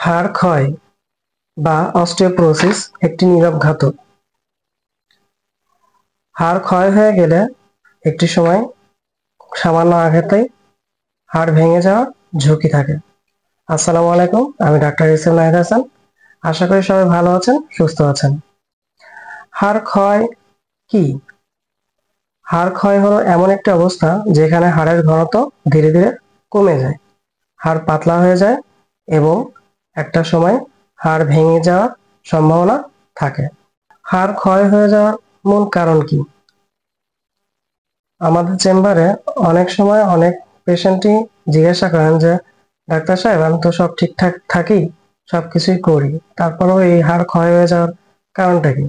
হাড় ক্ষয় বা অস্টিওপোরোসিস একটি নীরব ঘাতক। হাড় ক্ষয় হয়ে গেলে একটি সময় সামান্য আঘাতেই হাড় ভেঙে যাওয়ার ঝুঁকি থাকে। আসসালামু আলাইকুম, আমি ডাক্তার ইসলাম নাহিদ হাসান। আশা করি সবাই ভালো আছেন, সুস্থ আছেন। হাড় ক্ষয় কি? হাড় ক্ষয় হলো এমন একটি অবস্থা যেখানে হাড়ের ঘনত্ব ধীরে ধীরে কমে যায়, হাড় পাতলা হয়ে যায় এবং একটা সময় হাড় ভেঙে যাওয়ার সম্ভাবনা থাকে। হাড় ক্ষয় হয়ে যাওয়ার মূল কারণ কি? আমাদের চেম্বারে অনেক সময় অনেক পেশেন্টই জিজ্ঞাসা করেন যে, ডাক্তার সাহেব, আমি তো সব ঠিকঠাক থাকি, সবকিছুই করি, তারপরেও এই হাড় ক্ষয় হয়ে যাওয়ার কারণটা কি?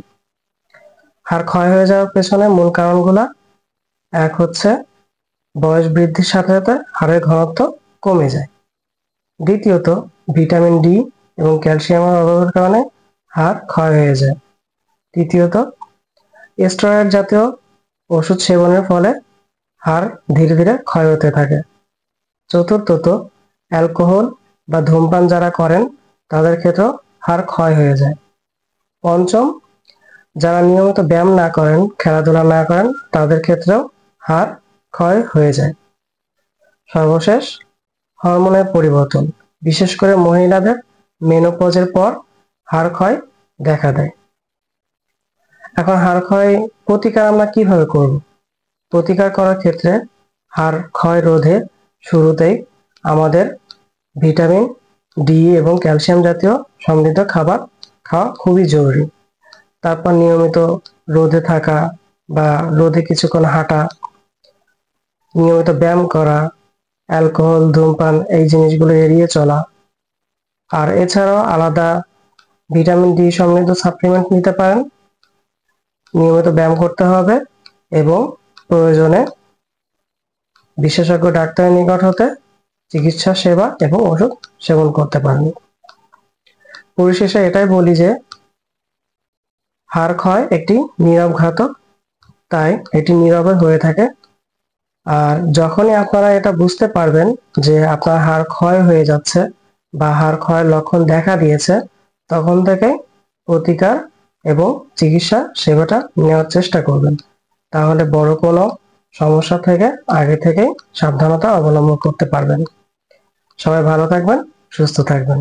হাড় ক্ষয় হয়ে যাওয়ার পেছনে মূল কারণগুলা: এক হচ্ছে বয়স বৃদ্ধির সাথে সাথে হাড়ের ঘনত্ব কমে যায়। দ্বিতীয়ত ভিটামিন ডি এবং ক্যালসিয়ামের অভাবের কারণে হাড় ক্ষয় হয়ে যায়। তৃতীয়ত স্টেরয়েড জাতীয় ওষুধ সেবনের ফলে হাড় ধীরে ধীরে ক্ষয় হতে থাকে। চতুর্থত অ্যালকোহল বা ধূমপান যারা করেন তাদের ক্ষেত্রেও হাড় ক্ষয় হয়ে যায়। পঞ্চম, যারা নিয়মিত ব্যায়াম না করেন, খেলাধুলা না করেন, তাদের ক্ষেত্রেও হাড় ক্ষয় হয়ে যায়। সর্বশেষ, হরমোনের পরিবর্তন, বিশেষ করে মহিলাদের মেনোপজের পর হাড় ক্ষয় দেখা দেয়। এখন হাড় ক্ষয় প্রতিকার আমরা কিভাবে করব? প্রতিকার করার ক্ষেত্রে হাড় ক্ষয় রোধে শুরুতেই আমাদের ভিটামিন ডি এবং ক্যালসিয়াম জাতীয় সমৃদ্ধ খাবার খাওয়া খুবই জরুরি। তারপর নিয়মিত রোদে থাকা বা রোদে কিছুক্ষণ হাঁটা, নিয়মিত ব্যায়াম করা, অ্যালকোহল ধূমপান এই জিনিসগুলো এড়িয়ে চলা। আর এছাড়াও আলাদা ভিটামিন ডি সমৃদ্ধ সাপ্লিমেন্ট নিতে পারেন। নিয়মিত ব্যায়াম করতে হবে এবং প্রয়োজনে বিশেষজ্ঞ ডাক্তারের নিকট হতে চিকিৎসা সেবা এবং ওষুধ সেবন করতে পারেন। পরিশেষে এটাই বলি যে হাড় ক্ষয় একটি নীরব ঘাতক, তাই এটি নীরবে হয়ে থাকে। আর যখনই আপনারা এটা বুঝতে পারবেন যে আপনার হাড় ক্ষয় হয়ে যাচ্ছে বা হাড় ক্ষয়ের লক্ষণ দেখা দিয়েছে, তখন থেকে প্রতিকার এবং চিকিৎসা সেবাটা নেওয়ার চেষ্টা করবেন। তাহলে বড় কোনো সমস্যা থেকে আগে থেকেই সাবধানতা অবলম্বন করতে পারবেন। সবাই ভালো থাকবেন, সুস্থ থাকবেন।